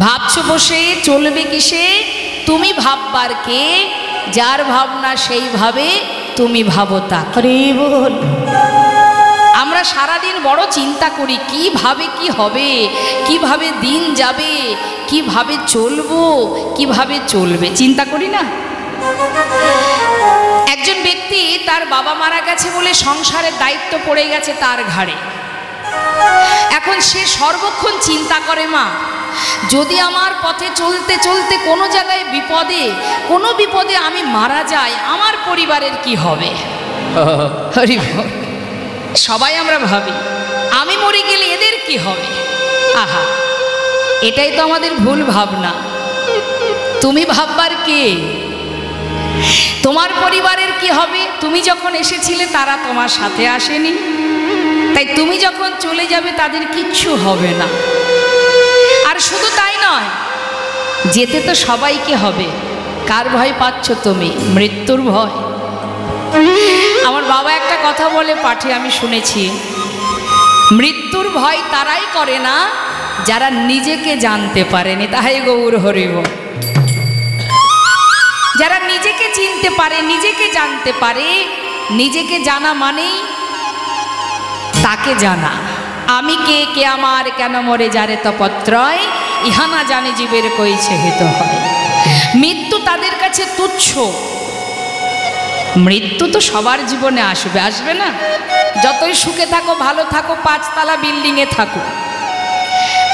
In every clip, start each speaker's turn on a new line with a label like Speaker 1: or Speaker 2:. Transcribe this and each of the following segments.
Speaker 1: ভাবছো বসে চলবে কিসে? তুমি ভাববার কে? যার ভাবনা সেইভাবে তুমি ভাবো তা। আমরা সারাদিন বড় চিন্তা করি কিভাবে কি হবে, কিভাবে দিন যাবে, কিভাবে চলবো, কিভাবে চলবে, চিন্তা করি না? একজন ব্যক্তি তার বাবা মারা গেছে বলে সংসারের দায়িত্ব পড়ে গেছে তার ঘাড়ে। এখন সে সর্বক্ষণ চিন্তা করে, মা যদি আমার পথে চলতে চলতে কোনো জায়গায় কোনো বিপদে আমি মারা যাই, আমার পরিবারের কি হবে? সবাই আমরা ভাবি আমি মরে গেলে এদের কি হবে? আহা, এটাই তো আমাদের ভুল ভাবনা। তুমি ভাববার কে? তোমার পরিবারের কি হবে? তুমি যখন এসেছিলে তারা তোমার সাথে আসেনি, তাই তুমি যখন চলে যাবে তাদের কিচ্ছু হবে না। আর শুধু তাই নয়, যেতে তো সবাইকে হবে। কার ভয় পাচ্ছ তুমি? মৃত্যুর ভয়। আমার বাবা একটা কথা বলে পাঠে আমি শুনেছি, মৃত্যুর ভয় তারাই করে না যারা নিজেকে জানতে পারেনি। তাই গৌর হরিব। যারা নিজেকে চিনতে পারে, নিজেকে জানতে পারে, নিজেকে জানা মানেই তাকে জানা। আমি কে, কে আমার, কেন মরে যারে তপত্রয়, ইহা না জানে জীবের কইছে হিত হয়। মৃত্যু তাদের কাছে তুচ্ছ। মৃত্যু তো সবার জীবনে আসবে, আসবে না? যতই সুখে থাকো, ভালো থাকো, 5 তলা বিল্ডিংয়ে থাকো।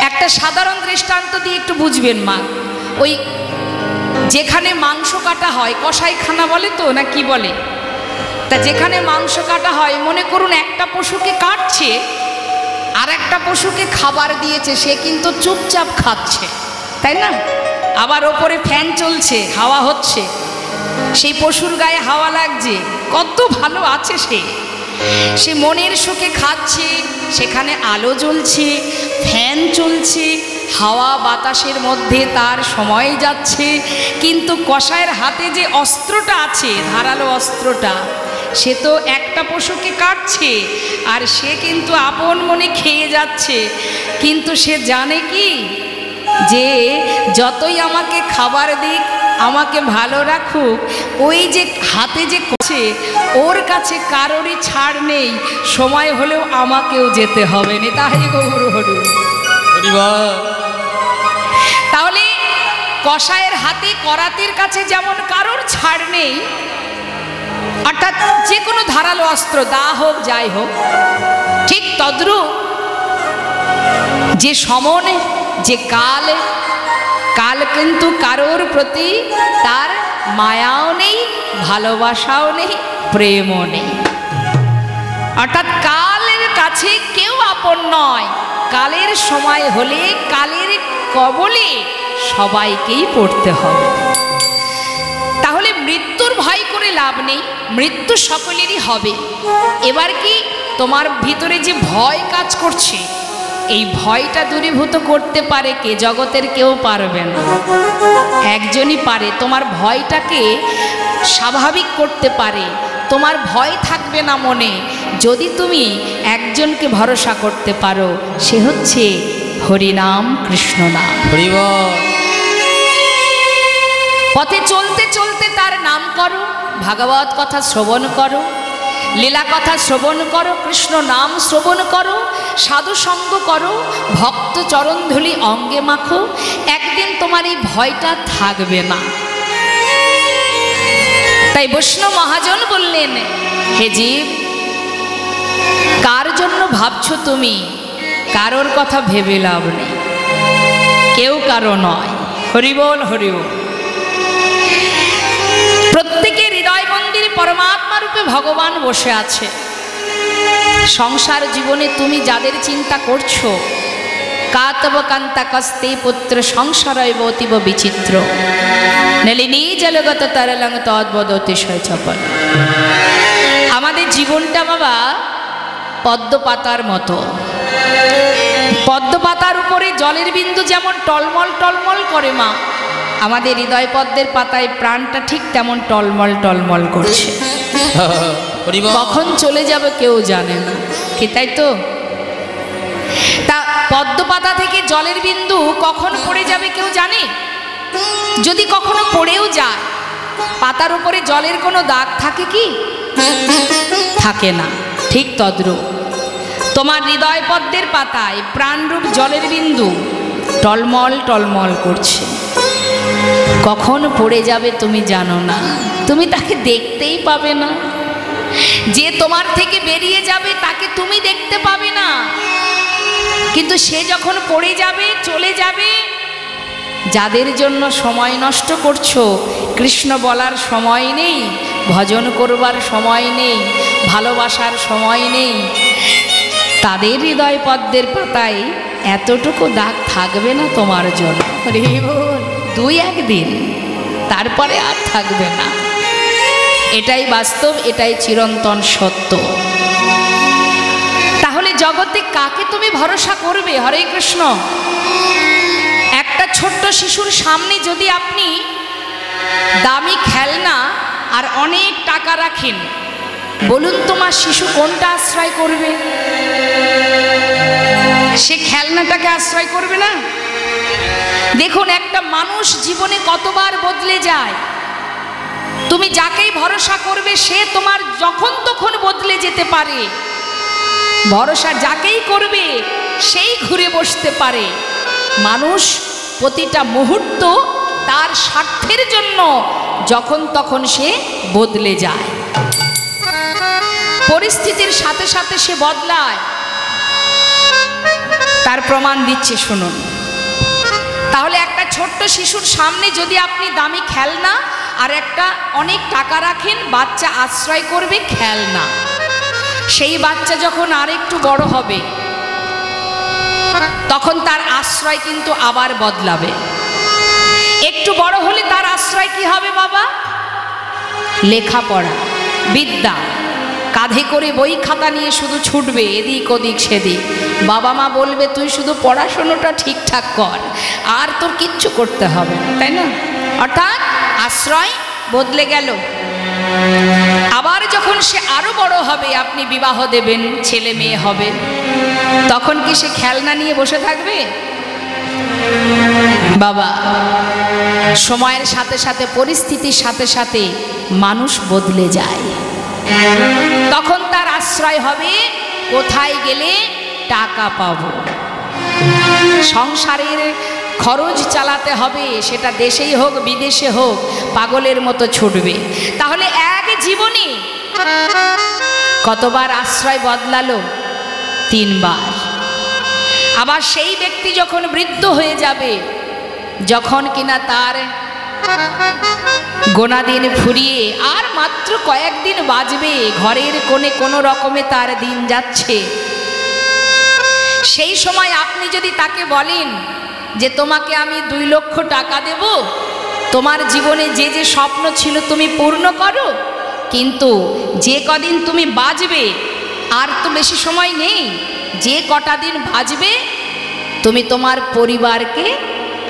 Speaker 1: একটা সাধারণ দৃষ্টান্ত দিয়ে একটু বুঝবেন মা। ওই যেখানে মাংস কাটা হয়, কসাইখানা বলে তো না কি বলে, তা যেখানে মাংস কাটা হয়, মনে করুন একটা পশুকে কাটছে আর একটা পশুকে খাবার দিয়েছে, সে কিন্তু চুপচাপ খাচ্ছে, তাই না? আবার ওপরে ফ্যান চলছে, হাওয়া হচ্ছে, সেই পশুর গায়ে হাওয়া লাগছে, কত ভালো আছে সে মনের সুখে খাচ্ছে। সেখানে আলো জ্বলছে, ফ্যান চলছে, হাওয়া বাতাসের মধ্যে তার সময় যাচ্ছে। কিন্তু কসাইয়ের হাতে যে অস্ত্রটা আছে, ধারালো অস্ত্রটা, সে তো একটা পশুকে কাটছে আর সে কিন্তু আপন মনে খেয়ে যাচ্ছে। কিন্তু সে জানে কি, যে যতই আমাকে খাবার দিক, আমাকে ভালো রাখুক, ওই যে হাতে যে করছে, ওর কাছে কারোরই ছাড় নেই, সময় হলেও আমাকেও যেতে হবে না। তাই গৌর হরি। তাহলে কসাইয়ের হাতে, করাতির কাছে যেমন কারোর ছাড় নেই, অর্থাৎ যে কোনো ধারালো অস্ত্র, দা হোক যাই হোক, ঠিক তদ্রূপ যে সমন, যে কাল কিন্তু কারোর প্রতি তার মায়াও নেই, ভালোবাসাও নেই, প্রেমও নেই। অর্থাৎ কালের কাছে কেউ আপন নয়। কালের সময় হলে কালের কবলে সবাইকেই পড়তে হবে। তাহলে মৃত্যুর ভয় করে লাভ নেই, মৃত্যু সকলেরই হবে। এবার কি তোমার ভিতরে যে ভয় কাজ করছে, এই ভয়টা দূরীভূত করতে পারে কে? জগতের কেউ পারবে না, একজনই পারে। তোমার ভয়টাকে স্বাভাবিক করতে পারে, তোমার ভয় থাকবে না মনে, যদি তুমি একজনকে ভরসা করতে পারো, সে হচ্ছে হরিনাম, কৃষ্ণ নাম। পথে চলতে চলতে তার নাম করো, ভাগবত কথা শ্রবণ করো, লীলা কথা শ্রবণ করো, কৃষ্ণ নাম শ্রবণ করো, সাধু সঙ্গ করো, ভক্ত চরণধূলি অঙ্গে মাখো, একদিন তোমার এই ভয়টা থাকবে না। তাই বৈষ্ণব মহাজন বললেন, হে জীব, কার জন্য ভাবছো তুমি? কারোর কথা ভেবে লাভ নেই, কেউ কারো নয়। হরিবোল হরিবোল। প্রত্যেকের হৃদয় মন্দিরে পরমাত্মা রূপে ভগবান বসে আছে। সংসার জীবনে তুমি যাদের চিন্তা করছো, কাতব কান্তা কস্তে পুত্র সংসারয় অতীব বিচিত্র, নলিনী জলগত তরলং তদ্বদ অতিশয় চপল। আমাদের জীবনটা বাবা পদ্ম পাতার মতো। পদ্ম পাতার উপরে জলের বিন্দু যেমন টলমল টলমল করে মা, আমাদের হৃদয় পদ্মের পাতায় প্রাণটা ঠিক তেমন টলমল টলমল করছে। কখন চলে যাবে কেউ জানে না, কি তাই তো? তা পদ্মপাতা থেকে জলের বিন্দু কখন পড়ে যাবে কেউ জানে? যদি কখনো পড়েও যায়, পাতার উপরে জলের কোনো দাগ থাকে কি? থাকে না। ঠিক তদ্রূপ তোমার হৃদয় পদ্মের পাতায় প্রাণরূপ জলের বিন্দু টলমল টলমল করছে। কখন পড়ে যাবে তুমি জানো না, তুমি তাকে দেখতেই পাবে না। যে তোমার থেকে বেরিয়ে যাবে তাকে তুমি দেখতে পাবে না, কিন্তু সে যখন পড়ে যাবে, চলে যাবে, যাদের জন্য সময় নষ্ট করছো, কৃষ্ণ বলার সময় নেই, ভজন করবার সময় নেই, ভালোবাসার সময় নেই, তাদের হৃদয় পদ্মের পাতায় এতটুকু দাগ থাকবে না তোমার জন্য। দুই একদিন, তারপরে আর থাকবে না। এটাই বাস্তব, এটাই চিরন্তন সত্য। তাহলে জগতে কাকে তুমি ভরসা করবে? হরে কৃষ্ণ। একটা ছোট্ট শিশুর সামনে যদি আপনি দামি খেলনা আর অনেক টাকা রাখেন, বলুন তোমার শিশু কোনটা আশ্রয় করবে? সে খেলনাটাকে আশ্রয় করবে না? দেখুন, একটা মানুষ জীবনে কতবার বদলে যায়। তুমি যাকেই ভরসা করবে সে তোমার যখন তখন বদলে যেতে পারে। ভরসা যাকেই করবে সেই ঘুরে বসতে পারে। মানুষ প্রতিটা মুহূর্ত তার স্বার্থের জন্য যখন তখন সে বদলে যায়, পরিস্থিতির সাথে সাথে সে বদলায়। তার প্রমাণ দিচ্ছে, শুনুন। তাহলে একটা ছোট্ট শিশুর সামনে যদি আপনি দামি খেলনা আর একটা অনেক টাকা রাখেন, বাচ্চা আশ্রয় করবে খেলনা। সেই বাচ্চা যখন আর একটু বড় হবে, তখন তার আশ্রয় কিন্তু আবার বদলাবে। একটু বড় হলে তার আশ্রয় কি হবে বাবা? লেখাপড়া, বিদ্যা। কাঁধে করে বই খাতা নিয়ে শুধু ছুটবে এদিক ওদিক সেদিক। বাবা মা বলবে তুই শুধু পড়াশোনাটা ঠিকঠাক কর, আর তোর কিচ্ছু করতে হবে না, তাই না? অর্থাৎ আশ্রয় বদলে গেল। আবার যখন সে আরো বড় হবে, আপনি বিবাহ দেবেন, ছেলে মেয়ে হবে, তখন কি সে খেলনা নিয়ে বসে থাকবে? বাবা, সময়ের সাথে সাথে, পরিস্থিতির সাথে সাথে মানুষ বদলে যায়। তখন তার আশ্রয় হবে কোথায় গেলে টাকা পাবো। সংসারের খরচ চালাতে হবে, সেটা দেশেই হোক বিদেশে হোক, পাগলের মতো ছুটবে। তাহলে এক জীবনে কতবার আশ্রয় বদলালো? 3 বার। আবার সেই ব্যক্তি যখন বৃদ্ধ হয়ে যাবে, যখন কিনা তার গোনা দিন ফুরিয়ে আর মাত্র কয়েকদিন বাঁচবে, ঘরের কোণে কোনো রকমে তার দিন যাচ্ছে, সেই সময় আপনি যদি তাকে বলেন যে তোমাকে আমি 2 লক্ষ টাকা দেব, তোমার জীবনে যে যে স্বপ্ন ছিল তুমি পূর্ণ করো, কিন্তু যে কদিন তুমি বাঁচবে, আর তো বেশি সময় নেই, যে কটা দিন বাঁচবে তুমি তোমার পরিবারকে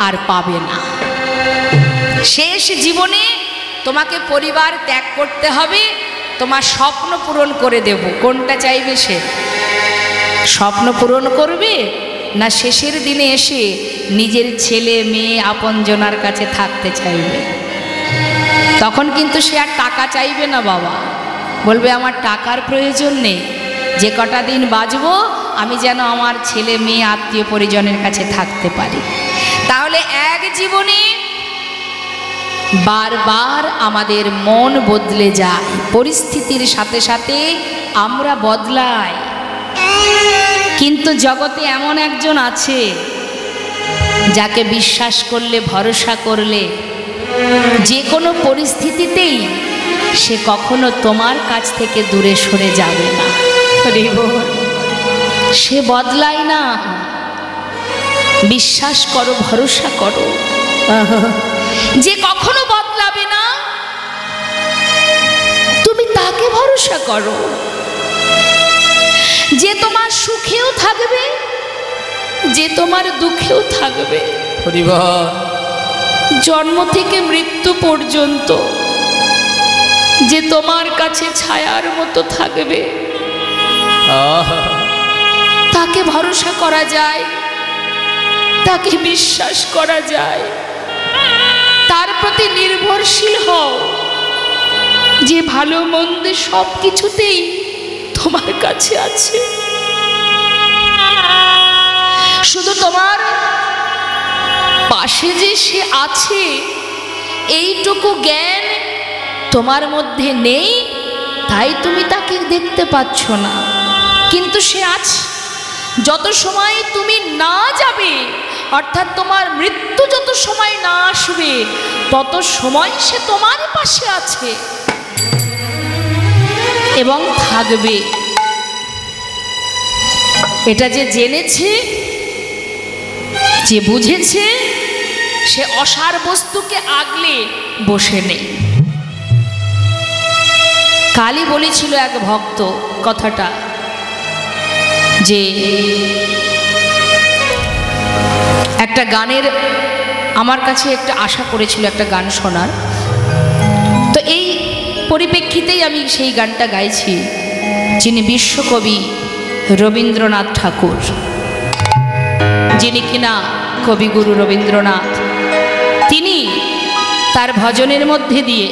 Speaker 1: আর পাবে না। শেষ জীবনে তোমাকে পরিবার ত্যাগ করতে হবে, তোমার স্বপ্ন পূরণ করে দেব। কোনটা চাইবে সে? স্বপ্ন পূরণ করবে, না শেষের দিনে এসে নিজের ছেলে মেয়ে আপনজনার কাছে থাকতে চাইবে? তখন কিন্তু সে আর টাকা চাইবে না বাবা, বলবে আমার টাকার প্রয়োজন নেই, যে কটা দিন বাঁচবো আমি যেন আমার ছেলে মেয়ে আত্মীয় পরিজনের কাছে থাকতে পারি। তাহলে এক জীবনে বারবার আমাদের মন বদলে যায়, পরিস্থিতির সাথে সাথে আমরা বদলাই। কিন্তু জগতে এমন একজন আছে যাকে বিশ্বাস করলে, ভরসা করলে, যে কোনো পরিস্থিতিতেই সে কখনো তোমার কাছ থেকে দূরে সরে যাবে না। সে বদলায় না। বিশ্বাস করো, ভরসা করো, যে কখনো বদলাবে না, তুমি তাকে ভরসা করো, যে তোমার সুখেও থাকবে, যে তোমার দুঃখেও থাকবে। জন্ম থেকে মৃত্যু পর্যন্ত যে তোমার কাছে ছায়ার মতো থাকবে, তাকে ভরসা করা যায়। তাকে বিশ্বাস করা যায়, তার প্রতি নির্ভরশীল হও, যে ভালো মন্দ সব কিছুতেই তোমার কাছে আছে। শুধু তোমার পাশে যে সে আছে এইটুকু জ্ঞান তোমার মধ্যে নেই, তাই তুমি তাকে দেখতে পাচ্ছ না, কিন্তু সে আছে। যত সময় তুমি না যাবে, অর্থাৎ তোমার মৃত্যু যত সময় না আসবে, তত সময় সে তোমার পাশে আছে এবং থাকবে। এটা যে জেনেছে, যে বুঝেছে, সে অসার বস্তুকে আগলে বসে নেই। কালই বলেছিল এক ভক্ত কথাটা, যে একটা গানের আমার কাছে একটা আশা করেছিল একটা গান শোনার, তো এই পরিপ্রেক্ষিতেই আমি সেই গানটা গাইছি। যিনি বিশ্বকবি রবীন্দ্রনাথ ঠাকুর, যিনি কিনা কবিগুরু রবীন্দ্রনাথ, তিনি তার ভজনের মধ্যে দিয়ে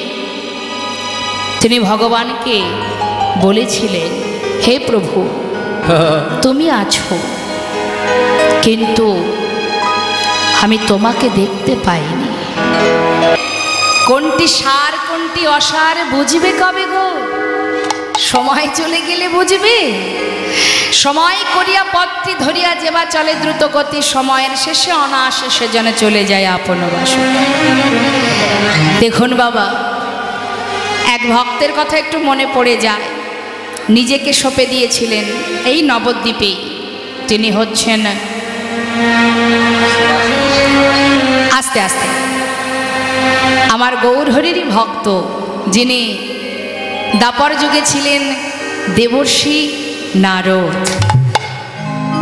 Speaker 1: তিনি ভগবানকে বলেছিলেন, হে প্রভু, তুমি আছো, কিন্তু আমি তোমাকে দেখতে পাইনি। কোনটি সার কোনটি অসার বুঝবে কবে গো? সময় চলে গেলে বুঝবে। সময় করিয়া পত্রী ধরিয়া যেবা চলে দ্রুত গতি, সময়ের শেষে অনায়াসে যেন চলে যায় আপন বাসু। দেখুন বাবা, এক ভক্তের কথা একটু মনে পড়ে যায়। নিজেকে সঁপে দিয়েছিলেন এই নবদ্বীপে। তিনি হচ্ছেন, আস্তে আস্তে, আমার গৌরহরিরই ভক্ত, যিনি দাপর যুগে ছিলেন দেবর্ষি নারদ,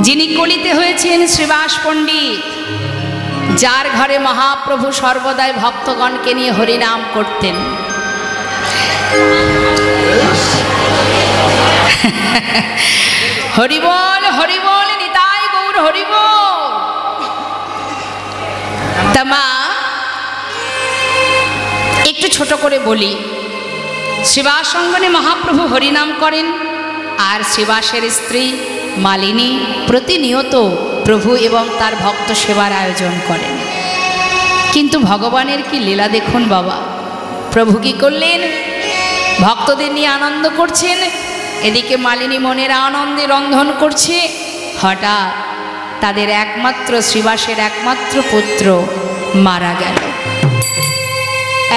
Speaker 1: যিনি কলিতে হয়েছেন শ্রীবাস পণ্ডিত, যার ঘরে মহাপ্রভু সর্বদাই ভক্তগণকে নিয়ে হরিনাম করতেন। হরিবল হরিবল নিতাই গৌর হরিবল। তা মা, একটু ছোট করে বলি, শ্রীবাস অঙ্গনে মহাপ্রভু হরিনাম করেন, আর শ্রীবাসের স্ত্রী মালিনী প্রতিনিয়ত প্রভু এবং তার ভক্ত সেবার আয়োজন করেন। কিন্তু ভগবানের কি লীলা দেখুন বাবা। প্রভু কি করলেন? ভক্তদের নিয়ে আনন্দ করছেন, এদিকে মালিনী মনের আনন্দে রন্ধন করছে। হঠাৎ তাদের একমাত্র শ্রীবাসের একমাত্র পুত্র মারা গেল।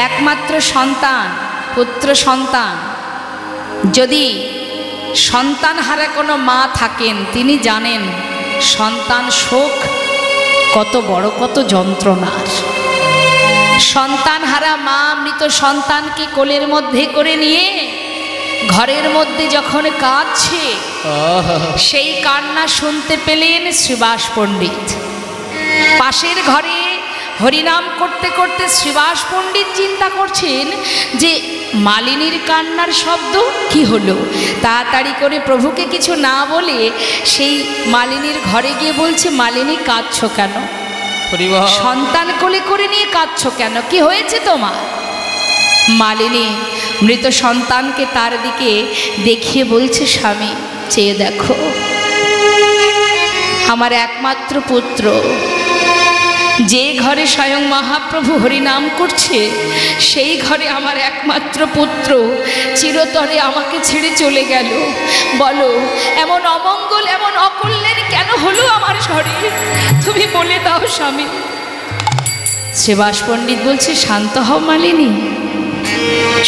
Speaker 1: একমাত্র সন্তান, পুত্র সন্তান। যদি সন্তান হারা কোনো মা থাকেন, তিনি জানেন সন্তান শোক কত বড়, কত যন্ত্রণার। সন্তান হারা মা মৃত সন্তানকে কোলের মধ্যে করে নিয়ে ঘরের মধ্যে যখন কাঁদছে, সেই কান্না শুনতে পেলেন শ্রীবাস পণ্ডিত। পাশের ঘরে হরিনাম করতে করতে শ্রীবাস পণ্ডিত চিন্তা করছেন যে মালিনীর কান্নার শব্দ কি হলো। তাড়াতাড়ি করে প্রভুকে কিছু না বলে সেই মালিনীর ঘরে গিয়ে বলছে, মালিনী কাঁদছো কেন? সন্তান কোলে করে নিয়ে কাঁদছো কেন? কি হয়েছে তোমার? মালিনী মৃত সন্তানকে তার দিকে দেখিয়ে বলছে, স্বামী চেয়ে দেখো, আমার একমাত্র পুত্র, যে ঘরে স্বয়ং মহাপ্রভু হরিনাম করছে, সেই ঘরে আমার একমাত্র পুত্র চিরতরে আমাকে ছেড়ে চলে গেল। বলো, এমন অমঙ্গল, এমন অকল্যাণ কেন হলো আমার ঘরে? তুমি বলে দাও স্বামী। শ্রীবাস পণ্ডিত বলছে, শান্ত হও মালিনী,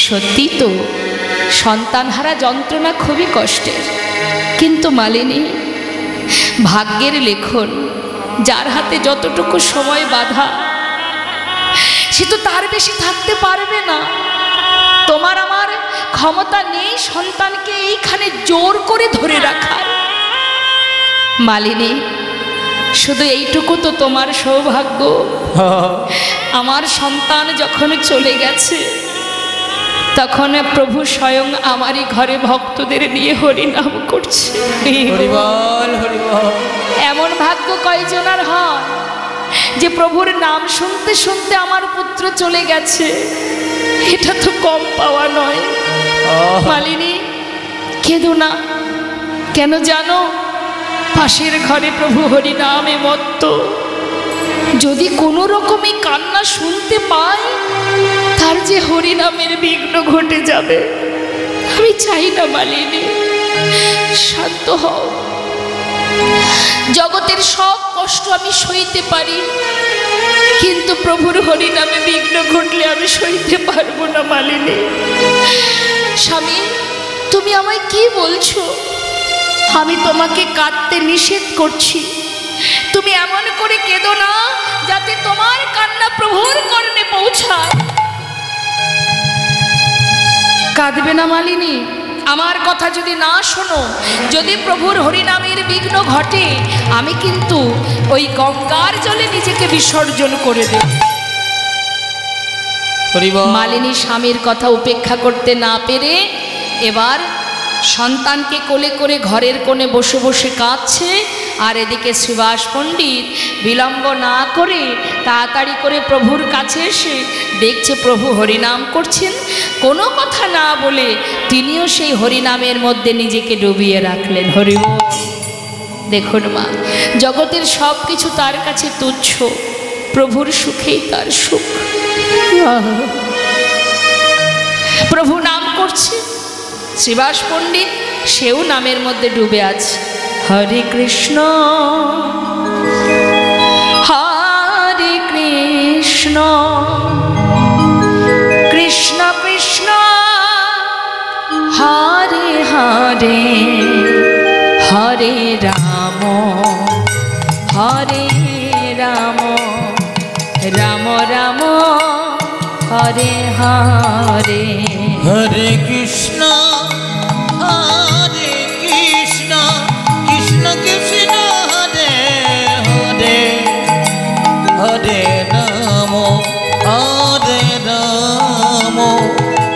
Speaker 1: সত্যি তো সন্তানহারা যন্ত্রণা খুবই কষ্টের, কিন্তু মালিনী ভাগ্যের লেখন, যার হাতে যতটুকু সময় বাঁধা, সে তো তার বেশি থাকতে পারবে না। তোমার আমার ক্ষমতা নেই সন্তানকে এইখানে জোর করে ধরে রাখার। মালিনী, শুধু এইটুকু তো তোমার সৌভাগ্য, আমার সন্তান যখন চলে গেছে, তখন প্রভু স্বয়ং আমারই ঘরে ভক্তদের নিয়ে হরিনাম করছে। হরিবল হরিবল। এমন ভাগ্য কয়জনার হয়? যে প্রভুর নাম শুনতে শুনতে আমার পুত্র চলে গেছে, এটা তো কম পাওয়া নয়। মালিনী কেঁদো না, কেন জানো? পাশের ঘরে প্রভু হরি নামে মত্ত, যদি কোনো রকমই কান্না শুনতে পাই তার যে হরি নামের বিঘ্ন ঘটে যাবে। আমি চাই না মালিনী, শান্ত হও। জগতের সব কষ্ট আমি সইতে পারি, কিন্তু প্রভুর হরি নামে বিঘ্ন ঘটলে আমি সইতে পারবো না মালিনী। স্বামী, তুমি আমায় কি বলছো? আমি তোমাকে কাঁদতে নিষেধ করছি। তুমি এমন করে কেঁদো না যাতে তোমার কান্না প্রভুর কর্ণে পৌঁছায়। কাঁদবে না মালিনী, আমার কথা যদি না শোনো, যদি প্রভুর হরিনামের বিঘ্ন ঘটে, আমি কিন্তু ওই গঙ্গার জলে নিজেকে বিসর্জন করে দেব। মালিনী স্বামীর কথা উপেক্ষা করতে না পেরে এবার সন্তানকে কোলে করে ঘরের কোণে বসে বসে কাঁদছে। আর এদিকে শ্রীবাস পণ্ডিত বিলম্ব না করে তাড়াতাড়ি করে প্রভুর কাছে এসে দেখছে প্রভু হরিনাম করছেন। কোনো কথা না বলে তিনিও সেই হরিনামের মধ্যে নিজেকে ডুবিয়ে রাখলেন। হরি বল। দেখুন মা, জগতের সব কিছু তার কাছে তুচ্ছ, প্রভুর সুখেই তার সুখ। প্রভু নাম করছে, শ্রীবাস পণ্ডিত সেও নামের মধ্যে ডুবে আছে। হরে কৃষ্ণ হরে কৃষ্ণ কৃষ্ণ কৃষ্ণ হরে হরে হরে রাম হরে রাম রাম রাম হরে হরে।
Speaker 2: হরে কৃষ্ণ হরে কৃষ্ণ কৃষ্ণ কৃষ্ণ হরে হরে হরে রাম হরে রাম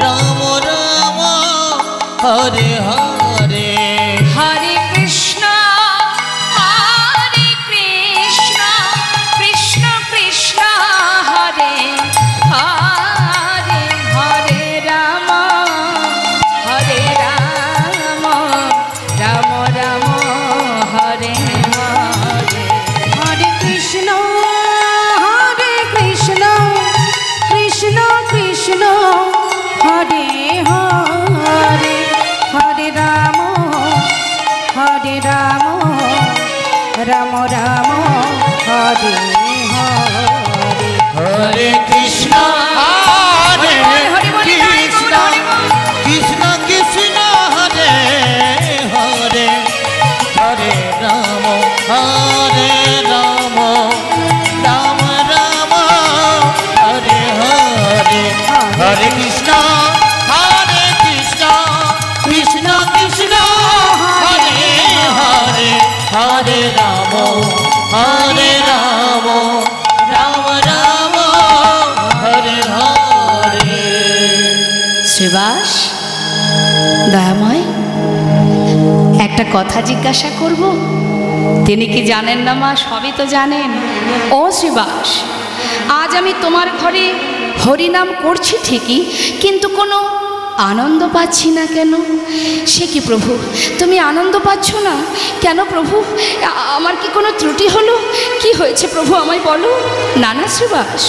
Speaker 2: রাম রাম হরে হরে।
Speaker 1: হরে কৃষ্ণ হরে কৃষ্ণ কৃষ্ণ কৃষ্ণ হরে হরে হরে রাম হরে রাম রাম রাম হরে হরে।
Speaker 3: হরে কৃষ্ণ কৃষ্ণ কৃষ্ণ হরে হরে হরে রাম রাম রাম হরে হরে।
Speaker 2: হরে কৃষ্ণ হরে কৃষ্ণ কৃষ্ণ কৃষ্ণ হরে হরে হরে রাম হরে রাম রাম রাম হরে হরে। হরে কৃষ্ণ কৃষ্ণ কৃষ্ণ হরে হরে হরে রাম রাম রাম হরে হরে।
Speaker 1: শ্রীবাস দয়াময়, একটা কথা জিজ্ঞাসা করব। তিনি কি জানেন না মা? সবই তো জানেন। ও শ্রীবাস, আজ আমি তোমার ঘরে হরিনাম করছি ঠিকই, কিন্তু কোনো আনন্দ পাচ্ছি না কেন? সে কি প্রভু, তুমি আনন্দ পাচ্ছ না কেন প্রভু? আমার কি কোনো ত্রুটি হলো? কি হয়েছে প্রভু আমায় বলো। না না শ্রীবাস,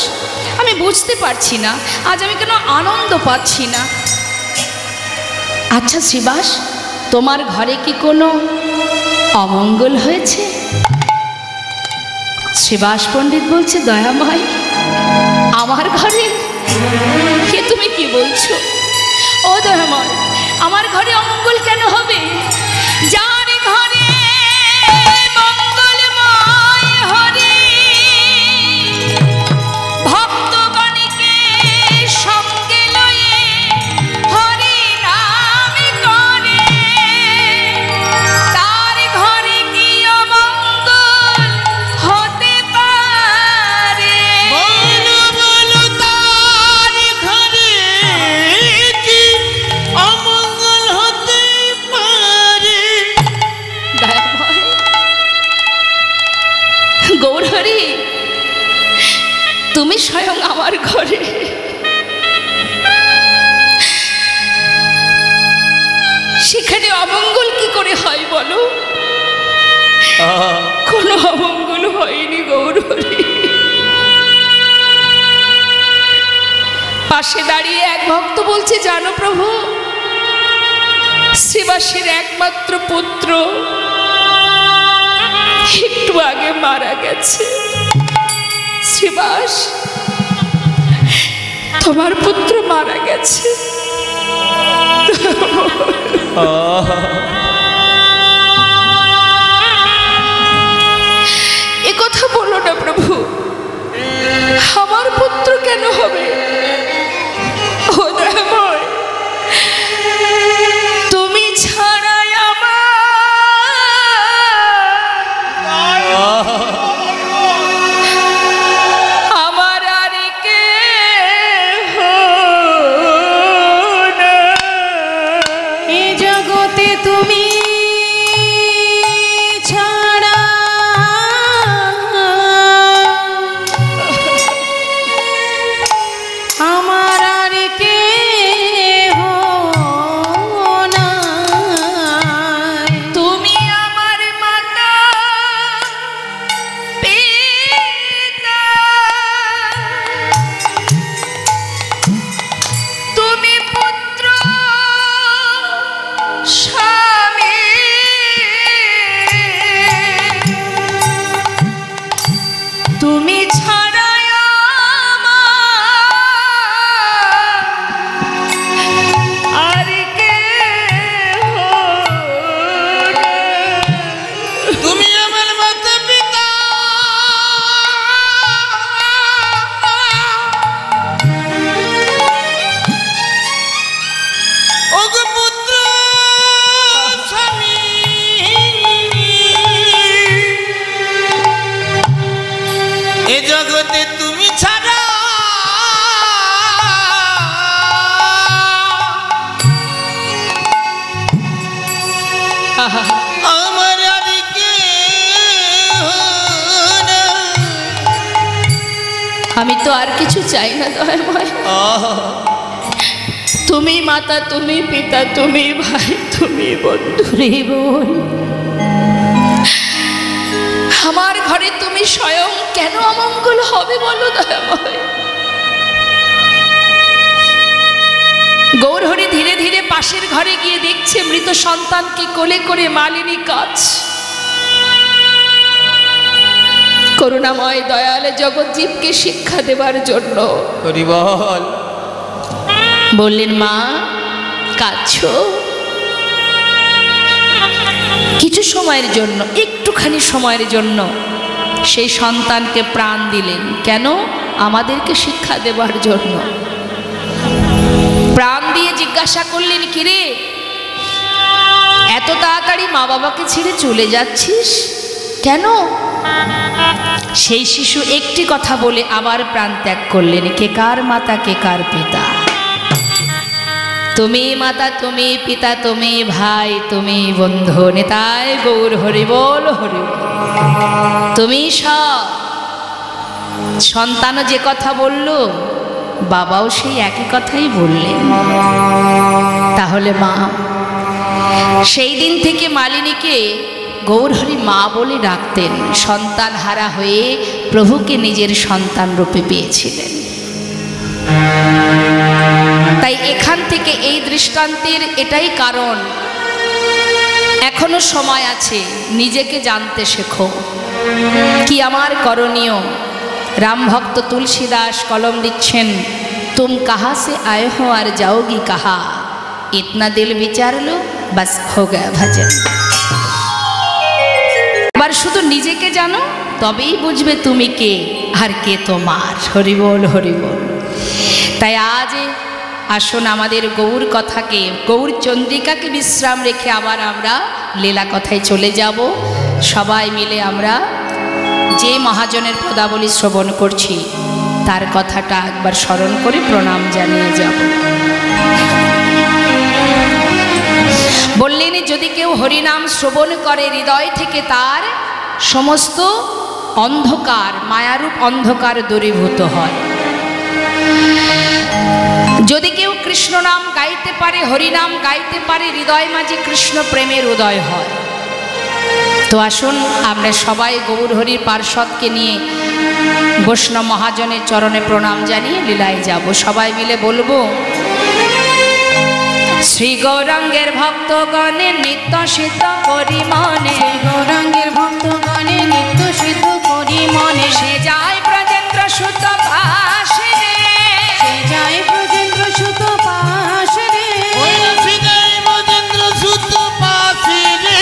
Speaker 1: আমি বুঝতে পারছি না আজ আমি কেন আনন্দ পাচ্ছি না। আচ্ছা শ্রীবাস, তোমার ঘরে কি কোনো অমঙ্গল হয়েছে? শ্রীবাস পণ্ডিত বলছে, দয়াময় আমার ঘরে? কে তুমি কি বলছো? ও দয়াময়, আমার ঘরে অমঙ্গল কেন হবে? যার ঘরে মঙ্গলময় হরে ভক্তগণকে সঙ্গে লয়ে হরি নাম করে, তার ঘরে কি অমঙ্গল হতে পারে?
Speaker 2: বলো বলো তার ঘরে কি অমঙ্গল হতে পারে?
Speaker 1: স্বয়ং আমার ঘরে। সেখানে অমঙ্গল কি করে হয় বলো? কোনো অমঙ্গল হয়নি গৌরহরি। পাশে দাঁড়িয়ে এক ভক্ত বলছে, জানো প্রভু, শ্রীবাসের একমাত্র পুত্র একটু আগে মারা গেছে। শ্রীবাস, তোমার পুত্র মারা গেছে। এ কথা বলো না প্রভু, আমার পুত্র কেন হবে? ও দয়াময়, তুমি ছাড়াই আমার আর কেহ নাই।
Speaker 3: এ জগতে তুমি ছাড়া আমার আর কেহ নাই।
Speaker 1: তুমি আমার মাতা পিতা, তুমি পুত্র স্বামী, তুমি ছাড়া আর কেহ নাই।
Speaker 2: তুমি আমার মাতা পিতা, ওগো পুত্র স্বামী, এ জগতে তুমি ছাড়া আমার আর কেহ নাই।
Speaker 1: আমি তো আর কিছু চাই না দয়াময়। তুমি মাতা, তুমি পিতা, তুমি ভাই, তুমি বন্ধু।
Speaker 3: রে বোন,
Speaker 1: আমার ঘরে তুমি স্বয়ং কেন অমঙ্গল হবে বলো দয়াময়? গৌরহরি ধীরে ধীরে পাশের ঘরে গিয়ে দেখছে মৃত সন্তানকে কোলে করে মালিনী কাজ। করুণাময় দয়াল জগজ্জীবকে শিক্ষা দেবার জন্য বললেন, মা কাঁদছো? কিছু সময়ের জন্য, একটুখানি সময়ের জন্য সেই সন্তানকে প্রাণ দিলেন। কেন? আমাদেরকে শিক্ষা দেবার জন্য। প্রাণ দিয়ে জিজ্ঞাসা করলেন, কিরে এত তাড়াতাড়ি মা বাবাকে ছেড়ে চলে যাচ্ছিস কেন? সেই শিশু একটি কথা বলে আবার প্রাণ ত্যাগ করলেন। কে কার মাতা, কে কার পিতা? তুমি মাতা, তুমি পিতা, তুমি ভাই, তুমি বন্ধু। নেতায় গৌর হরি বল, হরি বল। তুমি সব। সন্তানও যে কথা বলল, বাবাও সেই একই কথাই বললেন। তাহলে মা, সেই দিন থেকে মালিনীকে গৌরহরি মা বলে ডাকতেন। সন্তান হারা হয়ে প্রভুকে নিজের সন্তান রূপে পেয়েছিলেন। তাই এখান থেকে এই দৃষ্টান্তের এটাই কারণ, এখনো সময় আছে, নিজেকে জানতে শেখো কি আমার করণীয়। রামভক্ত তুলসীদাস কলম দিচ্ছেন, তুম কাহা সে আয়ে হো আর যাওগি কাহা, ইতনা দিল বিচার লো বাস হো গয়া ভজন। এবার শুধু নিজেকে জানো, তবেই বুঝবে তুমি কে আর কে তোমার। হরি বল, হরি বল। তাই আজ আসুন আমাদের গৌর কথাকে, গৌর চন্দ্রিকাকে বিশ্রাম রেখে আবার আমরা লীলা কথায় চলে যাব। সবাই মিলে আমরা যে মহাজনের পদাবলী শ্রবণ করছি তার কথাটা একবার স্মরণ করে প্রণাম জানিয়ে যাব। বললেন, যদি কেউ হরিনাম শ্রবণ করে হৃদয় থেকে, তার সমস্ত অন্ধকার, মায়ারূপ অন্ধকার দূরীভূত হয়। যদি কেউ কৃষ্ণ নাম গাইতে পারে, হরিনাম গাইতে পারে, হৃদয় মাঝে কৃষ্ণ প্রেমের উদয় হয়। তো আসুন আমরা সবাই গৌর হরির পার্ষদকে নিয়ে বৈষ্ণব মহাজনের চরণে প্রণাম জানিয়ে লীলায় যাব। সবাই মিলে বলবো, শ্রী গৌরাঙ্গের ভক্তগণে নিত্য সিদ্ধ করি মনে,
Speaker 3: গৌরাঙ্গের ভক্তগণে নিত্য সিদ্ধ করি মনে,
Speaker 1: সে যায় ব্রজেন্দ্র শুদ্ধ পাশে রে,
Speaker 3: সে যায় ব্রজেন্দ্র সুত পাশে রে,
Speaker 2: ওই না ফিদাই মজেন্দ্র সুত পাশে রে,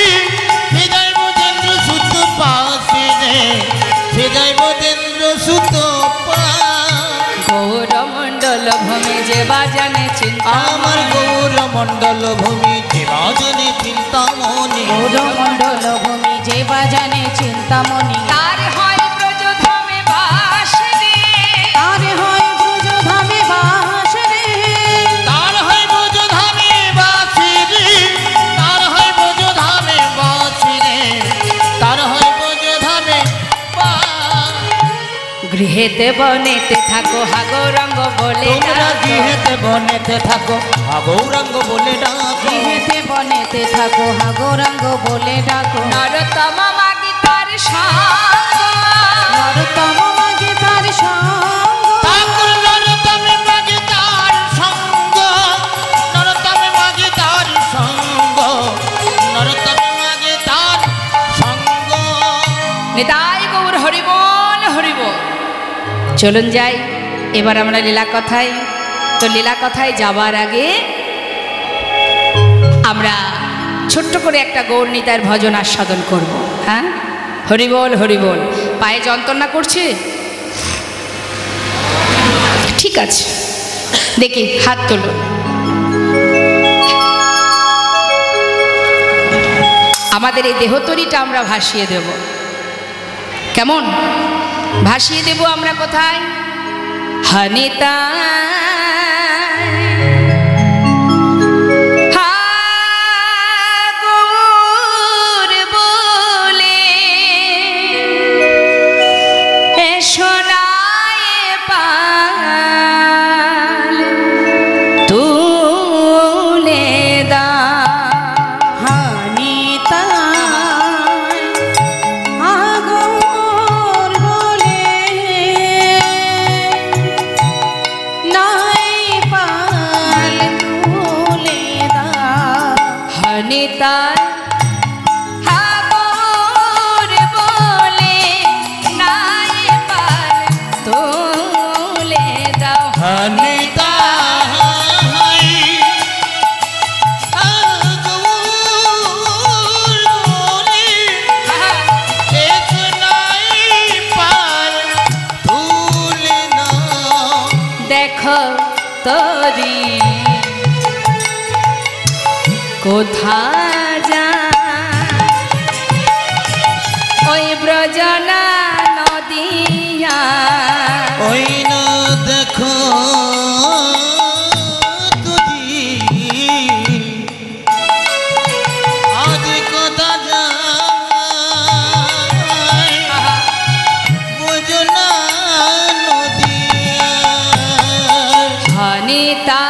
Speaker 2: ফিদাই মজেন্দ্র সুত পাশে রে, ফিদাই মজেন্দ্র সুত
Speaker 1: গৌরমণ্ডল ভূমি যে বাজানে চিন্তা,
Speaker 2: আমার গৌরমণ্ডল ভূমি যে বাজনে চিন্তামণি,
Speaker 3: গৌরমণ্ডল ভূমি যে বাজানে চিন্তামণি,
Speaker 1: তার হয় ব্রজধামে বাস রে,
Speaker 3: তার হয় ব্রজধামে বাস রে,
Speaker 2: তার হয় ব্রজধামে বাসি রে, তার হয় ব্রজধামে বাসি রে, তার হয় ব্রজধামে
Speaker 1: গৃহেতে বনেতে থাকো হা গৌরাঙ্গ বলে
Speaker 2: তোমরা
Speaker 1: ডাকো।
Speaker 2: গৃহেতে বনেতে থাকো গৌরাঙ্গ বলে ডাকো,
Speaker 3: গৃহেতে বনেতে থাকো হা গৌরাঙ্গ বলে ডাকো,
Speaker 1: নরতম মাগি তার সঙ্গ,
Speaker 3: নরতম মাগে তার সঙ্গ,
Speaker 2: ঠাকুর নরতমে মাগে তার সঙ্গ, নরতমে মাগে তার সঙ্গ, নরতমে মাগে তার সঙ্গ।
Speaker 1: নিতাই গৌর হরিবল হরিবল। চলুন যাই এবার আমরা লীলা কথায়। তো লীলা কথায় যাবার আগে আমরা ছোট্ট করে একটা গৌর নিতাইয়ের ভজন আস্বাদন করব। হ্যাঁ, হরিবল হরিবল। পায়ে যন্ত্রণা করছে? ঠিক আছে, দেখি হাত তুলুন। আমাদের এই দেহতরিটা আমরা ভাসিয়ে দেব। কেমন ভাসিয়ে দেব আমরা? কোথায়? হানিতা তরি কোথা যা ওই ব্রজনা নদিয়া,
Speaker 2: ওই না দেখো তুই আজ কোথা যায় বোঝনা নদিয়া।
Speaker 1: হনিতা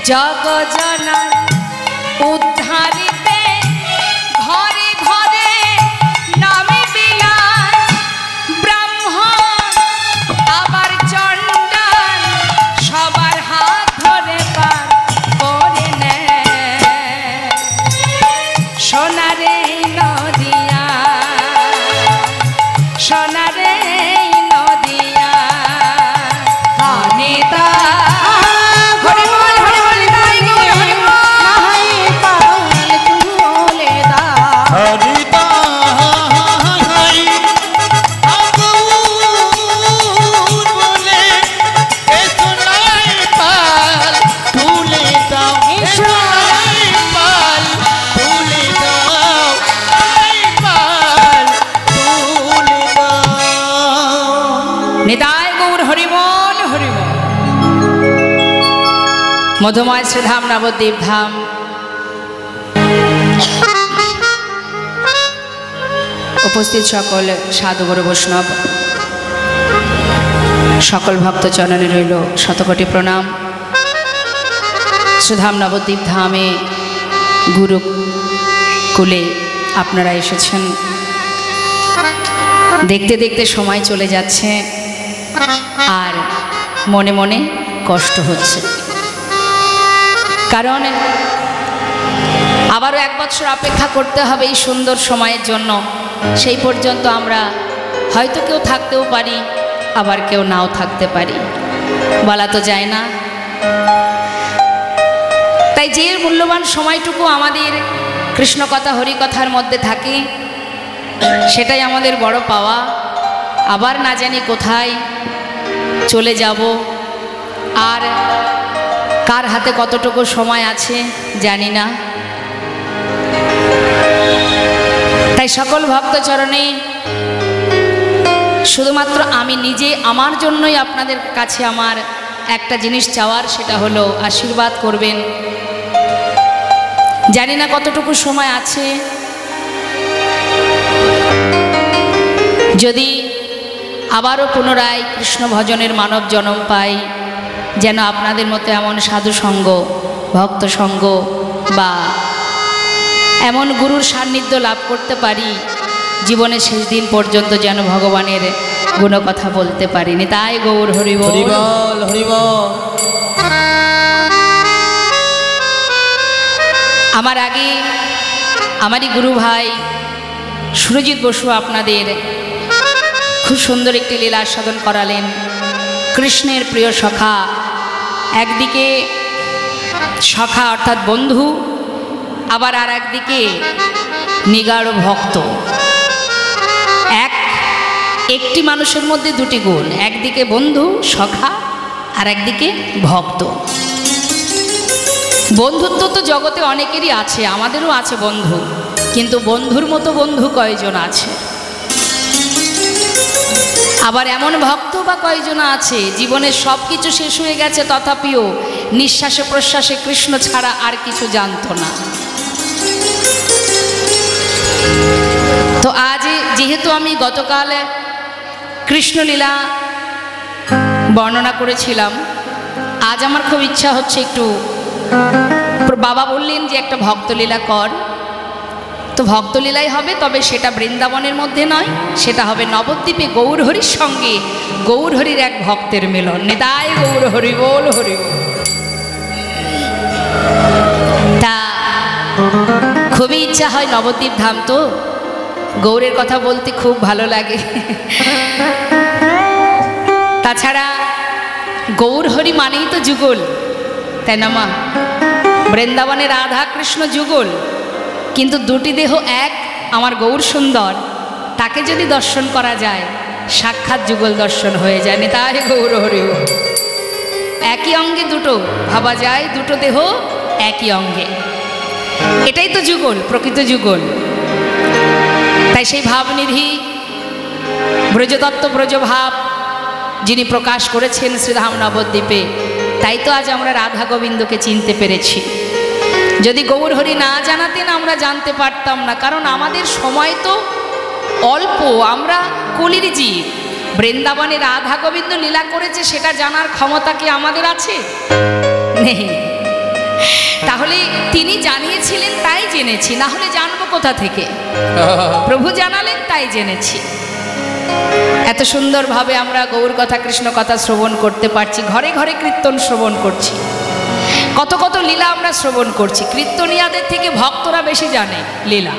Speaker 1: জগজনা উদ্ধারিতে ঘরে ঘরে নামে বিলায় ব্রাহ্মণ আবার চণ্ডাল সবার হাত মধুময় শ্রীধাম নবদ্বীপ ধাম উপস্থিত সকল সাধুগুরু বৈষ্ণব সকল ভক্তচরণে রইল শতকোটি প্রণাম। শ্রীধাম নবদ্বীপ ধামে গুরুকুলে আপনারা এসেছেন। দেখতে দেখতে সময় চলে যাচ্ছে আর মনে মনে কষ্ট হচ্ছে, কারণ আবারও 1 বছর অপেক্ষা করতে হবে এই সুন্দর সময়ের জন্য। সেই পর্যন্ত আমরা হয়তো কেউ থাকতেও পারি, আবার কেউ নাও থাকতে পারি, বলা তো যায় না। তাই যে মূল্যবান সময়টুকু আমাদের কৃষ্ণকথা হরিকথার মধ্যে থাকে সেটাই আমাদের বড় পাওয়া। আবার না জানি কোথায় চলে যাব, আর কার হাতে কতটুকু সময় আছে জানি না। তাই সকল ভক্তচরণে শুধুমাত্র আমি নিজে আমার জন্যই আপনাদের কাছে আমার একটা জিনিস চাওয়ার, সেটা হলো আশীর্বাদ করবেন। জানি না কতটুকু সময় আছে, যদি আবারও পুনরায় কৃষ্ণ ভজনের মানব জন্ম পাই, যেন আপনাদের মতো এমন সাধু সঙ্গ, ভক্ত সঙ্গ বা এমন গুরুর সান্নিধ্য লাভ করতে পারি, জীবনের শেষ দিন পর্যন্ত যেন ভগবানের গুণকথা বলতে পারিনি। তাই গৌর হরি বল,
Speaker 2: হরি বল।
Speaker 1: আমার আগে আমারই গুরু ভাই সুরজিৎ বসু আপনাদের খুব সুন্দর একটি লীলা আস্বাদন করালেন। কৃষ্ণের প্রিয় সখা, একদিকে সখা অর্থাৎ বন্ধু, আবার আর একদিকে নিগাড় ভক্ত। একটি মানুষের মধ্যে দুটি গুণ, একদিকে বন্ধু সখা আর একদিকে ভক্ত। বন্ধুত্ব তো জগতে অনেকেরই আছে, আমাদেরও আছে বন্ধু, কিন্তু বন্ধুর মতো বন্ধু কয়জন আছে? আবার এমন ভক্ত বা কয়জন আছে জীবনের সব কিছু শেষ হয়ে গেছে, তথাপিও নিঃশ্বাসে প্রশ্বাসে কৃষ্ণ ছাড়া আর কিছু জানতো না। তো আজ যেহেতু আমি গতকাল কৃষ্ণলীলা বর্ণনা করেছিলাম, আজ আমার খুব ইচ্ছা হচ্ছে একটু, বাবা বললেন যে একটা ভক্তলীলা কর, তো ভক্তলীলাই হবে, তবে সেটা বৃন্দাবনের মধ্যে নয়, সেটা হবে নবদ্বীপে গৌরহরির সঙ্গে গৌরহরির এক ভক্তের মিলন। নিতাই গৌর হরি বল, হরি বল। তা খুবই ইচ্ছা হয়, নবদ্বীপ ধাম তো, গৌরের কথা বলতে খুব ভালো লাগে। তাছাড়া গৌরহরি মানেই তো যুগল, তাই না মা? বৃন্দাবনে রাধা কৃষ্ণ যুগল, কিন্তু দুটি দেহ এক, আমার গৌর সুন্দর, তাকে যদি দর্শন করা যায় সাক্ষাৎ যুগল দর্শন হয়ে যায়। তাই গৌর হরি বল। একই অঙ্গে দুটো ভাবা যায়, দুটো দেহ একই অঙ্গে, এটাই তো যুগল, প্রকৃত যুগল। তাই সেই ভাবনিধি ব্রজতত্ত্ব ব্রজভাব যিনি প্রকাশ করেছেন শ্রীধাম নবদ্বীপে, তাই তো আজ আমরা রাধা গোবিন্দকে চিনতে পেরেছি। যদি গৌরহরি না জানাতেন আমরা জানতে পারতাম না, কারণ আমাদের সময় তো অল্প, আমরা কলির জীব। বৃন্দাবনে রাধা গোবিন্দ লীলা করেছে সেটা জানার ক্ষমতা কি আমাদের আছে? নেই। তাহলে তিনি জানিয়েছিলেন তাই জেনেছি, না হলে জানবো কোথা থেকে? প্রভু জানালেন তাই জেনেছি। এত সুন্দরভাবে আমরা গৌর কথা কৃষ্ণ কথা শ্রবণ করতে পারছি, ঘরে ঘরে কীর্তন শ্রবণ করছি, কত কত লীলা আমরা শ্রবণ করছি। কীর্তনিয়াদের থেকে ভক্তরা বেশি জানে লীলা,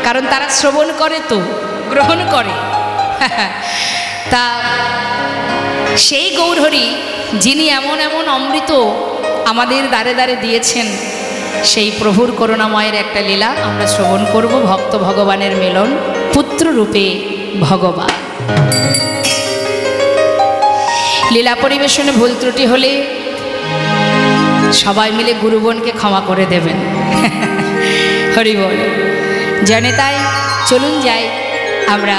Speaker 1: কারণ তারা শ্রবণ করে তো গ্রহণ করে। তা সেই গৌরহরি যিনি এমন এমন অমৃত আমাদের দ্বারে দ্বারে দিয়েছেন, সেই প্রভুর করুণাময়ের একটা লীলা আমরা শ্রবণ করব। ভক্ত ভগবানের মিলন, পুত্র রূপে ভগবান। লীলা পরিবেশনে ভুল ত্রুটি হলে সবাই মিলে গুরুবনকে ক্ষমা করে দেবেন। হরি বল। জানে তাই চলুন যাই, আমরা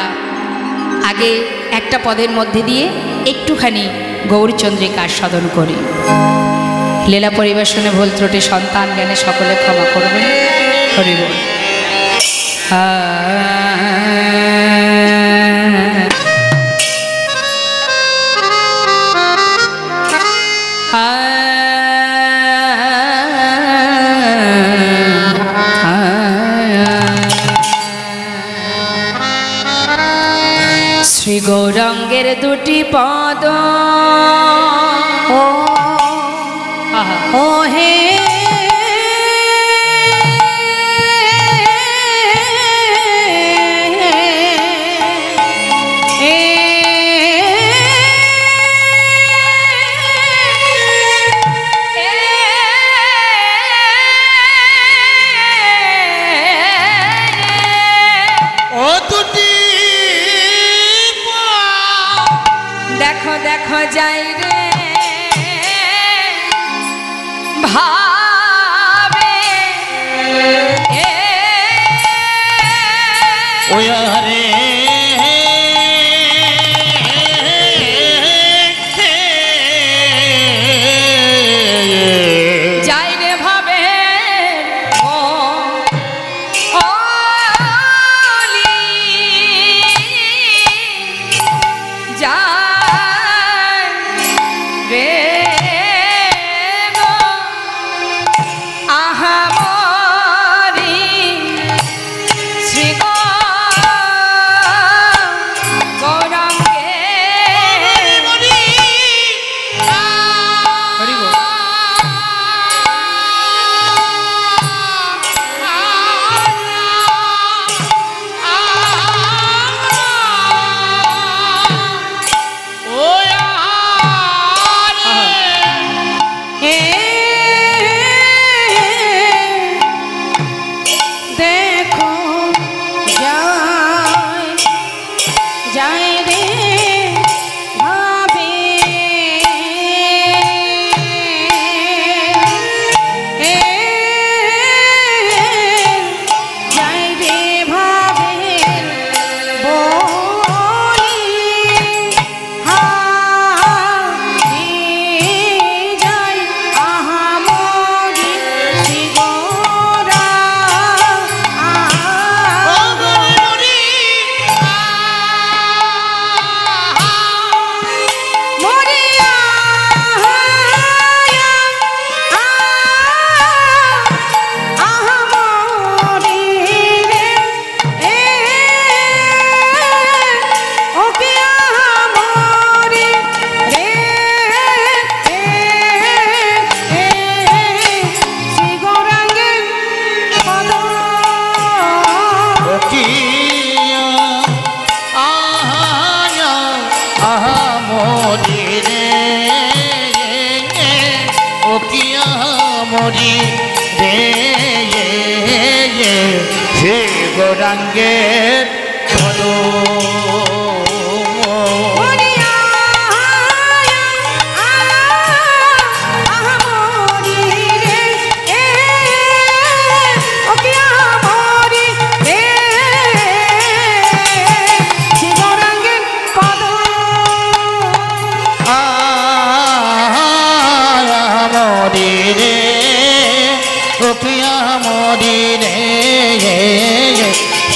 Speaker 1: আগে একটা পদের মধ্যে দিয়ে একটুখানি গৌরচন্দ্রিকা আস্বাদন করি। লীলা পরিবেশনে ভুল ত্রুটি সন্তান জ্ঞানে সকলে ক্ষমা করবেন। হরি বল। শ্রী গৌরাঙ্গের দুটি পদ
Speaker 3: ও হে
Speaker 2: ও দুটি
Speaker 1: দেখো দেখো যাই রে ভাবে
Speaker 2: ওয়া রে
Speaker 1: যাই রে ভাবে ও ওলি যাই রে গো আহামরি শ্রী গৌরাঙ্গে হরি বল।
Speaker 3: দেখো যাই রে ভাবে যাই রে ভাবে বলি যাই আহামরি শ্রী গৌরা
Speaker 2: মরি রে হে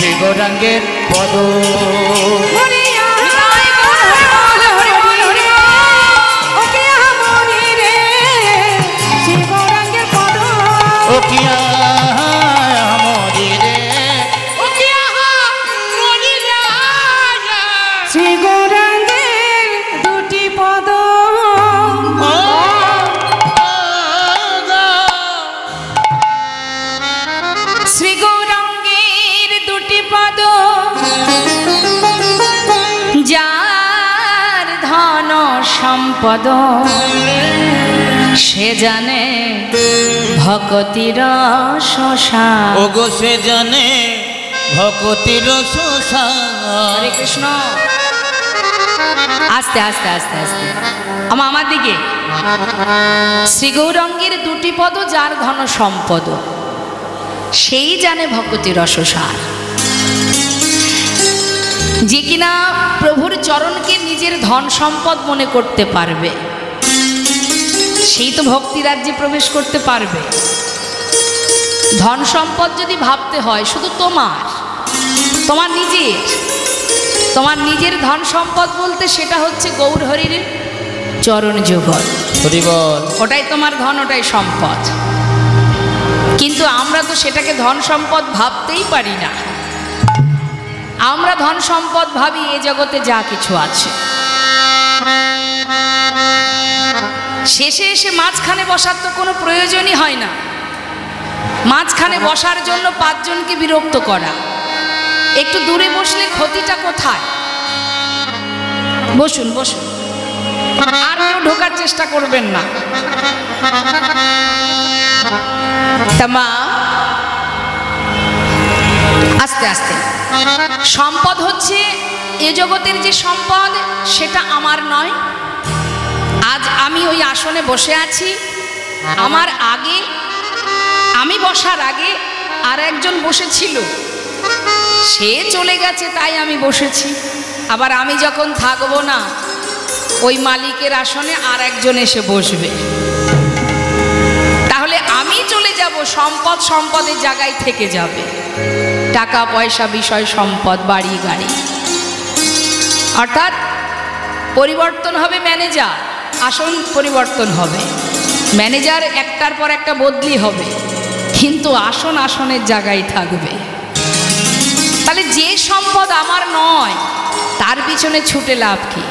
Speaker 2: গৌরাঙ্গের পদ শ্রী গৌরাঙ্গের পদ
Speaker 3: শ্রী গৌরাঙ্গের দুটি পদ
Speaker 1: শ্রী গৌরাঙ্গের দুটি পদ যার ধন সম্পদ সে জানে ভকতির শোষা।
Speaker 2: ওগো সে জানে ভকতির শোষা।
Speaker 1: হরে কৃষ্ণ। আস্তে আস্তে আস্তে আস্তে আমার দিকে। শ্রী গৌরাঙ্গের দুটি পদ যার ধন সম্পদ সেই জানে ভক্তি রসসার। যে কিনা প্রভুর চরণকে নিজের ধন সম্পদ মনে করতে পারবে সেই তো ভক্তি রাজ্যে প্রবেশ করতে পারবে। ধন সম্পদ যদি ভাবতে হয় শুধু তোমার নিজের ধন সম্পদ বলতে সেটা হচ্ছে গৌর হরির চরণ যুগল। ওটাই তোমার ধন, ওটাই সম্পদ। কিন্তু আমরা তো সেটাকে ধন সম্পদ ভাবতেই পারি না। আমরা ধন সম্পদ ভাবি এ জগতে যা কিছু আছে। শেষে এসে মাঝখানে বসার তো কোনো প্রয়োজনই হয় না। মাঝখানে বসার জন্য 5 জনকে বিরক্ত করা, একটু দূরে বসলে ক্ষতিটা কোথায়? বসুন বসুন, আর কেউ ঢোকার চেষ্টা করবেন না। তা মা, আস্তে আস্তে, সম্পদ হচ্ছে এ জগতের যে সম্পদ সেটা আমার নয়। আজ আমি ওই আসনে বসে আছি, আমার আগে, আমি বসার আগে আর একজন বসেছিল, সে চলে গেছে তাই আমি বসেছি। আবার আমি যখন থাকবো না, ওই মালিকের আসনে আর একজন এসে বসবে। তাহলে আমি চলে যাব, সম্পদ সম্পদের জায়গায় থেকে যাবে। টাকা পয়সা, বিষয় সম্পদ, বাড়ি গাড়ি, অর্থাৎ পরিবর্তন হবে ম্যানেজার, আসন পরিবর্তন হবে, ম্যানেজার একটার পর একটা বদলি হবে, কিন্তু আসন আসনের জায়গায় থাকবে। তাহলে যে সম্পদ আমার নয় তার পিছনে ছুটে লাভ কি?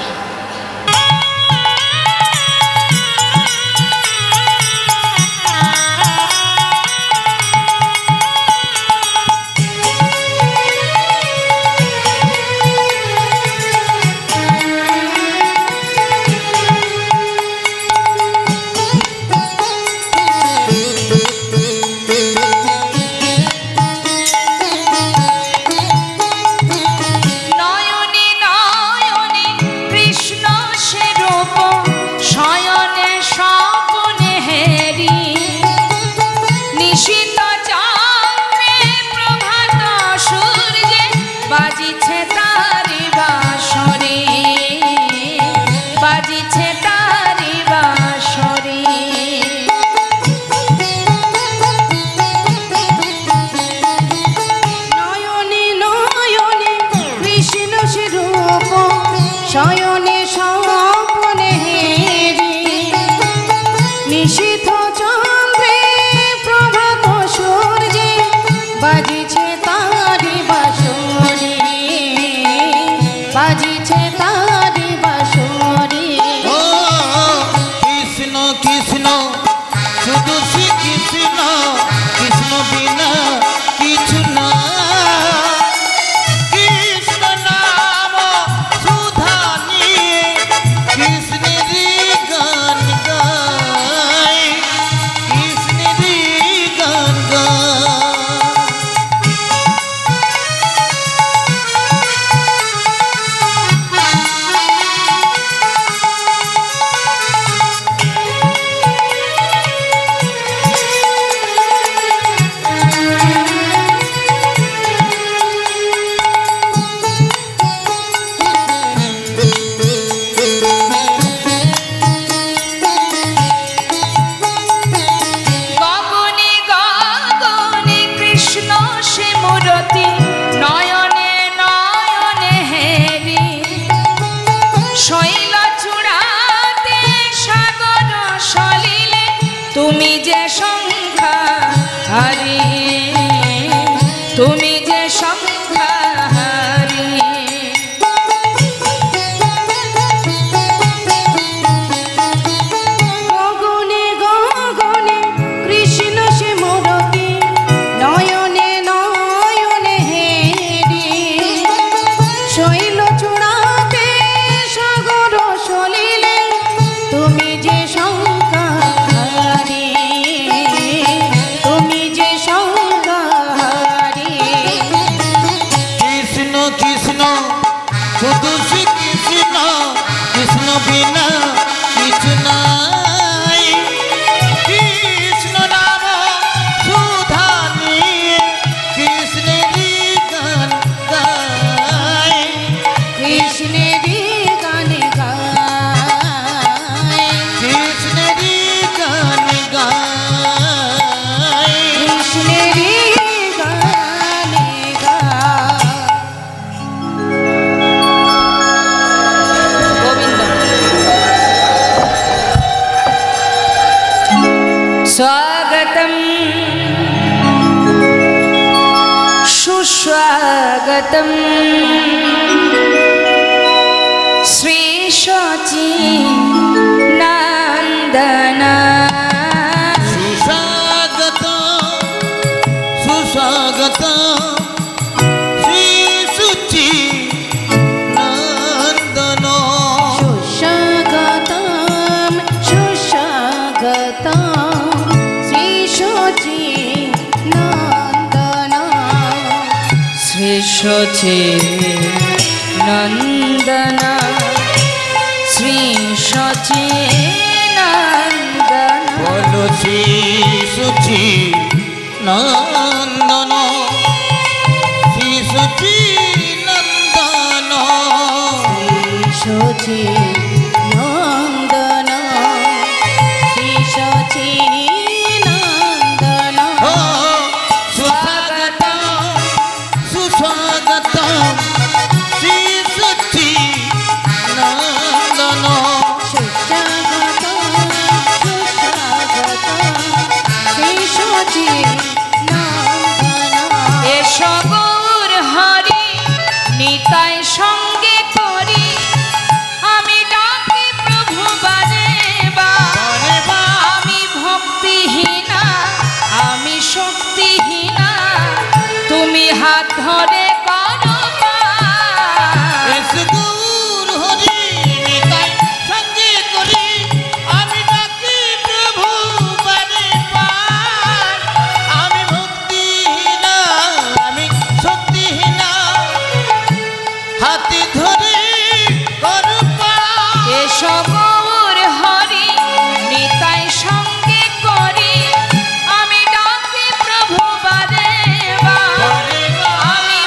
Speaker 1: তুমি যে সংখ্যা হারি, তুমি যে সংখ্যা হারি।
Speaker 3: গগনে গগনে কৃষ্ণ সে মূরতি, নয়নে নয়নে হেরি, শৈল চূড়াতে সাগর সলিলে তুমি যে সংখ্যা হারি, তুমি যে সংখ্যা
Speaker 1: स्वागतम सुस्वागतम श्री शची नंदना
Speaker 2: सुस्वागत सुस्वागत श्री शुचि नंदन
Speaker 3: सुस्वागतम सुस्वागतम श्री शुचि नंदन
Speaker 1: श्री शची नंदना श्री शची नंदना
Speaker 2: बोलो श्री शुचि नंदन श्री शुचि नंदन
Speaker 3: शुचि नंदन श्री शुचि नंदन
Speaker 2: सुस्वागत सुस्वागत श्री शुचि नंदन
Speaker 3: सुस्वागतम सुस्वागतम श्री शुचि नंदन
Speaker 1: এসো গৌর হরি নিতাই সঙ্গে করি আমি ডাকি প্রভু বারে বা আমি ভক্তিহীনা আমি শক্তিহীনা তুমি হাত ধরে করো পার।
Speaker 2: এস গৌর হরি নিতাই সঙ্গে করি আমি ডাকি প্রভু বারে পার আমি ভক্তিহীনা আমি শক্তিহীনা হাতে ধরে করো পার
Speaker 1: এসো গৌর হরি নিতাই সঙ্গে করি আমি ডাকি প্রভু বারে বা আমি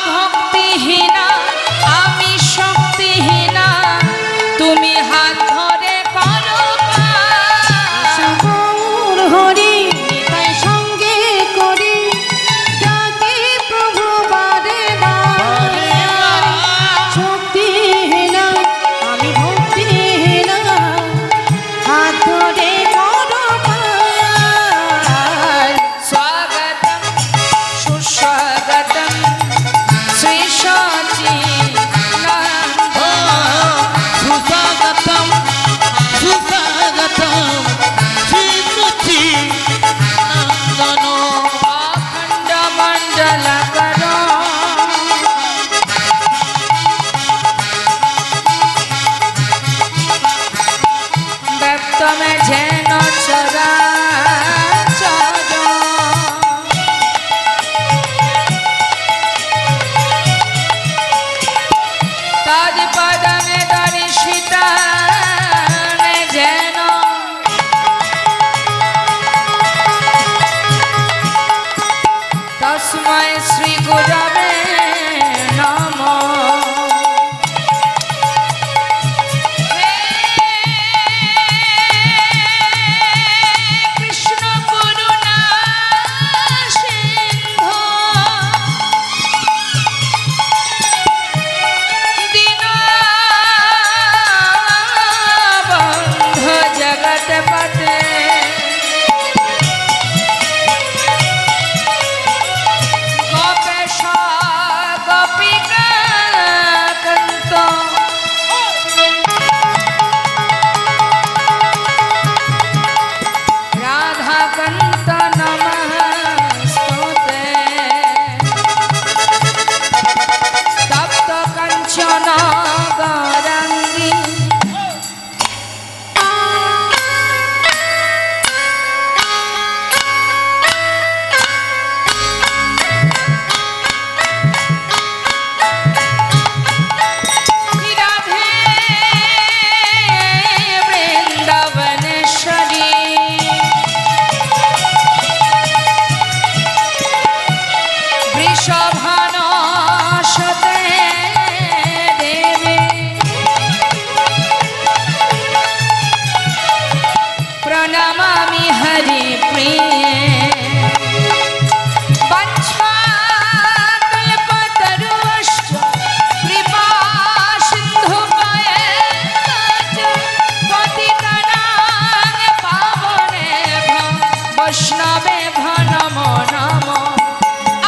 Speaker 1: বৈষ্ণবে ঘনম নম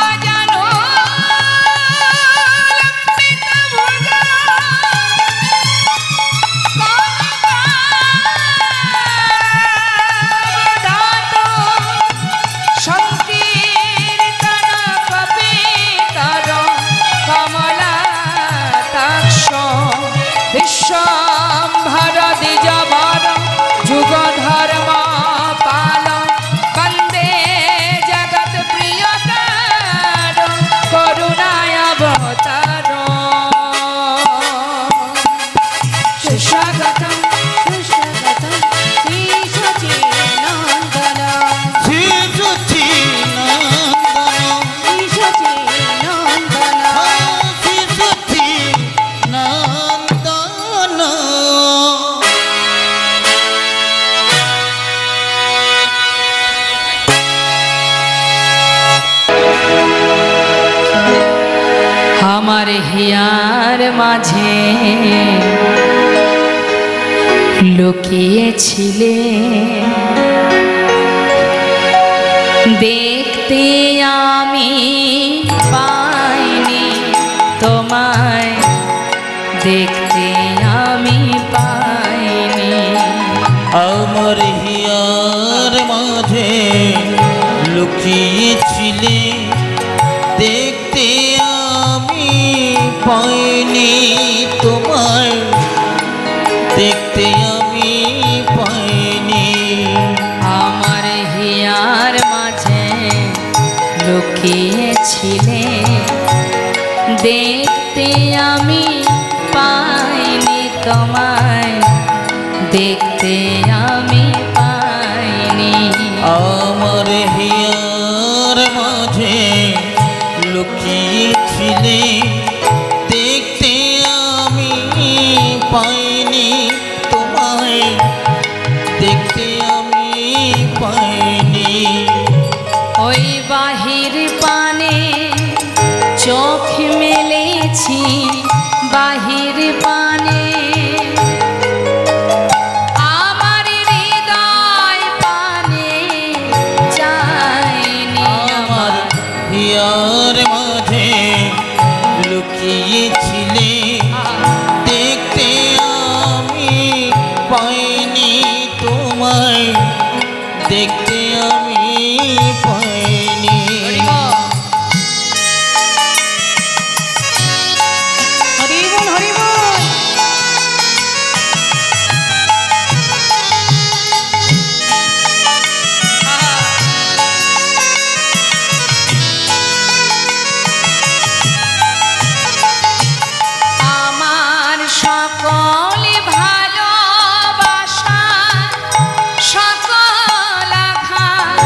Speaker 1: আজানো লম্বিত ভুজা কনকাবদাত সংকীর্তন কপিতর কমলাতাক্ষ বিশ্বম্ভর দ্বিজবর যুগ ধর্ম পাল বন্দে জগৎ প্রিয়কার করুণায় অবতার
Speaker 3: সুস্বাগতম সুস্বাগতম শ্রী সচিনন্দন
Speaker 2: শ্রী সচিনন্দন
Speaker 3: শ্রী সচিনন্দন
Speaker 2: শ্রী সচিনন্দন
Speaker 1: আমার হিয়ার মাঝে লুকিয়েছিলে দেখতে আমি পাইনি তোমায় দেখতে আমি পাইনি
Speaker 2: আমার হিয়ার মাঝে লুকিয়েছিলে দেখতে আমি পাইনি তোমায় দেখতে আমি পাইনি
Speaker 1: আমার হিয়ার মাঝে লুকিয়েছিলে দেখতে আমি পাইনি তোমায় দেখতে আমি পাইনি
Speaker 2: আমার হিয়ার মাঝে লুকিয়েছিলে দেখতে আমি পাইনি তোমায় দেখতে আমি পাইনি
Speaker 1: ওই বাহির পানে চোখ মেলেছি বাহির পানে আমার হৃদয় পানে চাইনি
Speaker 2: আমার হিয়ার মাঝে লুকিয়েছিলে দেখতে আমি পাইনি তোমায় দেখতে আমি পাইনি
Speaker 3: হরি বল হরি বল
Speaker 1: আমার সকল ভালোবাসা সকল আঘাত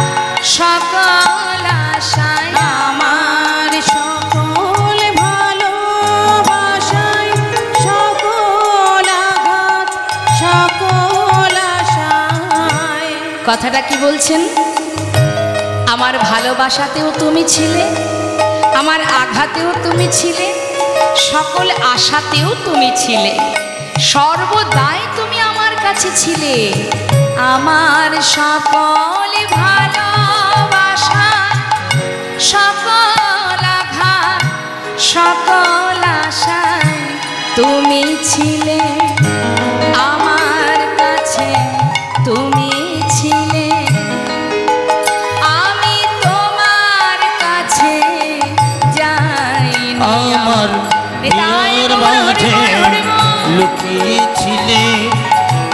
Speaker 1: সকল আশায়
Speaker 3: আমার সকল ভালোবাসায় সকল আঘাত সকল আশায়
Speaker 1: কথাটা কি বলছেন আমার ভালোবাসাতেও তুমি ছিলে আমার আঘাতেও তুমি ছিলে সকল আশাতেও তুমি ছিলে সর্বদাই তুমি আমার কাছে ছিলে আমার সকল ভালোবাসা সকল আঘাত সকল আশায় তুমি ছিলে আমার কাছে তুমি ছিলে আমি তোমার কাছে যাইনি
Speaker 2: আমার হিয়ার মাঝে লুকিয়েছিলে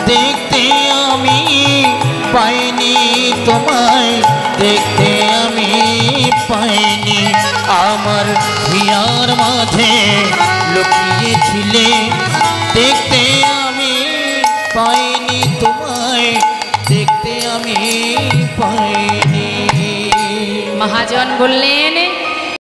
Speaker 2: দেখতে আমি পাইনি তোমায় দেখতে আমি পাইনি আমার হিয়ার মাঝে লুকিয়েছিলে দেখতে আমি পাইনি তোমায় দেখতে আমি পাইনি
Speaker 1: মহাজন বললেন